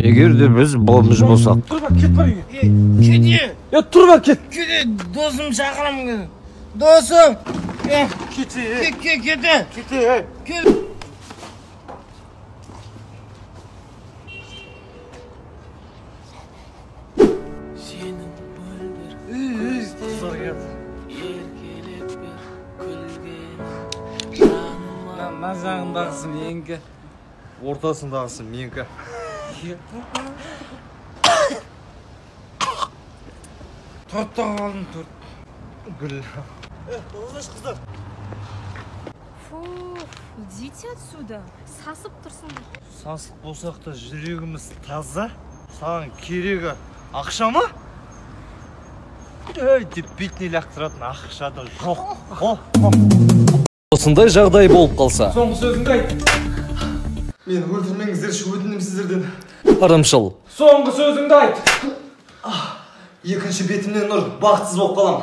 Егер де біз болмыш болсақ. Тұр бак, кет бар үйге. Кете. Тұр бак, кет. Кете, досым шақырамын. Досым. Кете. Кете. Кете. Кет. Назағындағысы менікі, Ортасындағысы менікі. Тортта қалдым, торт. Гүл. Олдаш қыздар. Фу, идите отсюда. Сасып тұрсыңдар. Сасық болсақ та жүрегіміз таза. Саған керегі ақша ма? Деп бетіне лақтыратын ақша да жоқ. Осындай жағдай болып қалса. Соңғы сөзіңді айт. Мен өлтірмеңіздерші, өтінем сіздерден. Ырымшыл. Соңғы сөзіңді айт. Екінші бетімнен нұр, бақытсыз болып қалам.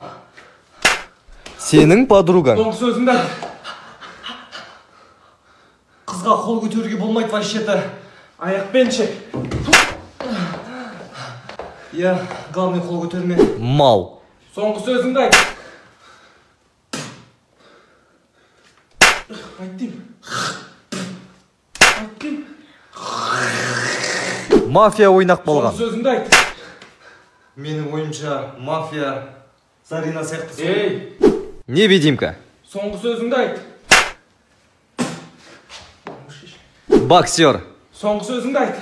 Сенің подругаң. Соңғы сөзіңді айт. Қызға қол көтеруге болмайды вообще-то. Аяқпен чек. Я, главный қол көтерме. Мал. Соңғы сөзіңді айт. Айттым. Мафия ойнақ болған. Соңғы сөзіңді айт. Менің ойымша мафия Зарина сияқты. Ей, Невидимка. соңғы сөзіңді айт. Боксер. Соңғы сөзіңді айт.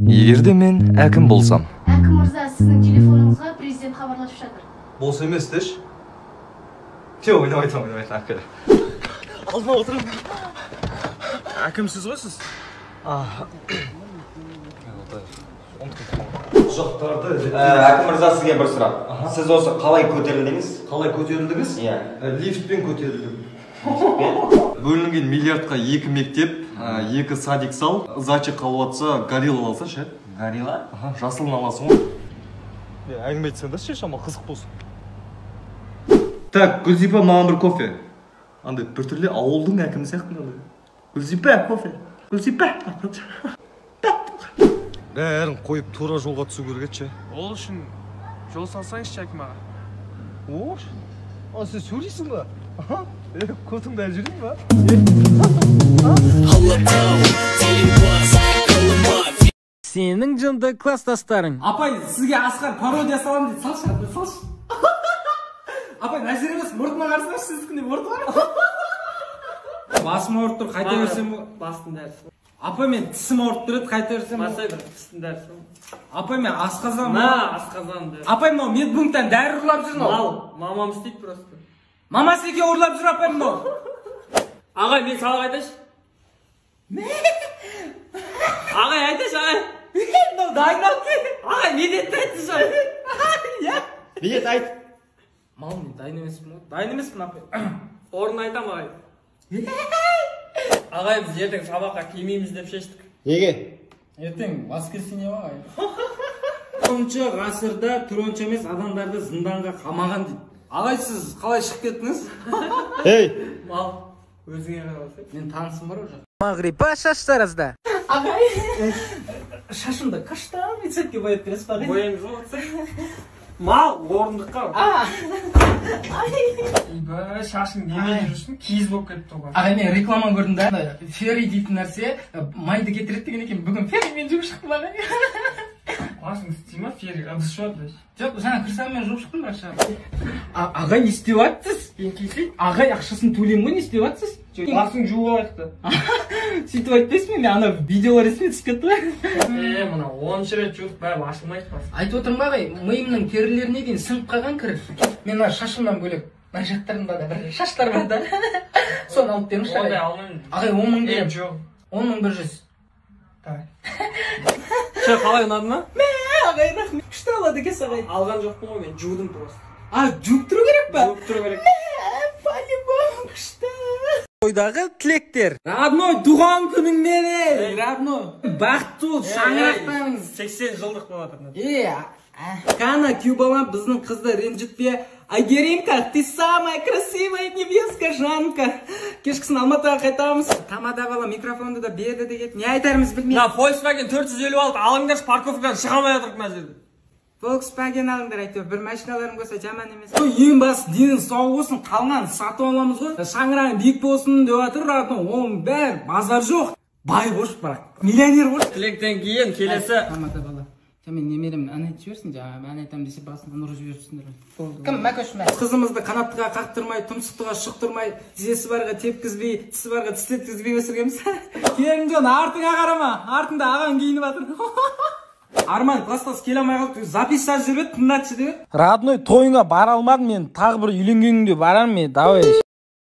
Егерде мен әкім болсам. Әкім мырза, сіздің телефоныңызға президент хабарласып жатыр. Болса емес деш. Ойнамайтын. Алдыма отырым. Әкімсіз ғой сіз? Жоқтарды. Әкім мырза, сізге бір сұрақ. Сіз осы қалай көтерілдіңіз? Қалай көтерілдіңіз? Иә. Лифтпен көтерілдім. Бөлінген миллиардқа 2 мектеп, 2 садик сал, зачы қалуатса горилла алса ше? Горилла? Жасылын аласың ғой. Әңгіме айтсаңдар ше, шама қызық болсын. Так, Гүлзипа, маған бір кофе. Андай бір түрлі ауылдың әкімі сияқты. Гүлзипа, кофе. Гүлзипа. Бәрін қойып тура жолға түсу керек ше. Ол үшін жол салсаңызшы әкім аға. Ош, сен сөйлейсің ба? Көтіңді жүрейін ба? Сенің жынды класстастарың. Апай, сізге Асқар пародия салам дейді. Салшы. Апай, нәрсер емес, мұртыма қарсаңыз, сіздікінде мұрты бар. Басым ауырып тұр, қайта берсем Бастың дәрісі. Апай, мен тісім ауырып тұрады, қайта берсем Басай бір тістің дәрісі. Апай, мен асқазан Асқазан дәрісі. Апай, мынау медпункттан дәрі ұрлап жүр мынау. Мамам істейді просто. Мамасы еке ұрлап жүр, апай, мынау. Ағай, мен салық айтайшы. Ағай, айтайшы, ағай. Мынау дайындалып келді. Ағай, медетті айтышы, ағай. Медет айт. Мал, мен дайын емеспін, дайын емеспін, апай. Орын айтам, ағай. Ағай, біз ертең сабаққа келмейміз деп шештік. Неге? Ертең воскресенье ағай. 10-шы ғасырда түроншы емес адамдарды зынданға қамаған дейді. Ағай, сіз қалай шығып кеттіңіз? Ей! Мал, өзіңе қараласай. Мен танысым бар уже. Мағрипа шаштаразда. Ағай, шашымды қашта мецетке бояп бересіз ба? Бояңыз болса. Мал, орындыққа. Үйбі, шашың немеге жүрсің, киіз болып кетті оған. Ағай, мен реклама көрдім да. Ферри дейтін нәрсе майды кетіреді деген екен. Бүгін ферримен жүріп шықтым ағай. Басың істей ма, ферри? Ыдыс жуады. Жоқ, жаңа кірсаммен жуып шықтым бірақ шығар. Ағай, не істеп жатсыз? Ағай, ақшасын төлеймін ғой, не істеп жатсыз? Басың жуып айтты. Сөйтіп айтпайсың мен, ана видеолар есіме түсіп кетті ғой. Мына 10 рет жуып бәрі ашылмайды бас. Айтып отырмын ба ағай, миымның терілеріне дейін сынып қалған кір. Мен шашымнан бөлек мына жақтарымда да бір шаштар бар да. Соны алып беріңізші ағай. Ондай алмаймын. Ағай, 10 мың берем. Жоқ. 10.100. Че, қалай ұнады ма? Ағай, рахмет. Күшті алады екенсіз ағай. Алған жоқпын ғой, мен жудым просто. Жуып тұру керек па? Жуып тұру керек. По-любому күшті. Тойдағы тілектер. Родной, туған күніңмен, родной. Бақытты бол, шаңырақтаңыз. 80 жылдық болады. Кана, Кюбалан біздің қызды ренжітпе. Айгеринка, ты самая красивая невестка, Жанка. Кешкісін Алматыға қайтамыз. Тамада бала микрофонды да берді деген. Не айтарымыз білмейді. На Volkswagen 456 алыңдаршы, парковкадан шыға алмай жатырық мына жерде. Volkswagen алыңдар әйтеуір, бір машиналарың болса жаман емес. Ең басы денің сау болсын, қалған сатып аламыз ғой. Шаңырағың биік болсын деп жатыр, оның бәрі базар жоқ. Бай бош, бірақ миллионер бош. Тілектен кейін келесі. Тамада бала. Мен немерем ән айтып жіберсін, ән айтамын десе басынан ұрып жіберсіңдер. Кім мәкөш мә? Қызымызды қанаттыға қақтырмай, тұмсықтыға шықтырмай, тізесі барға тепкізбей, тісі барға тіс еткізбей өсіргенбіз. Келінжан, артыңа қарама, артында ағаң киініп жатыр. Арман, класстас келе алмай қалды, записаж жүріп, тыңдатшы деп. Родной тойыңа бара алмадым мен, тағы бір үйленгеніңде барамын мен, давай.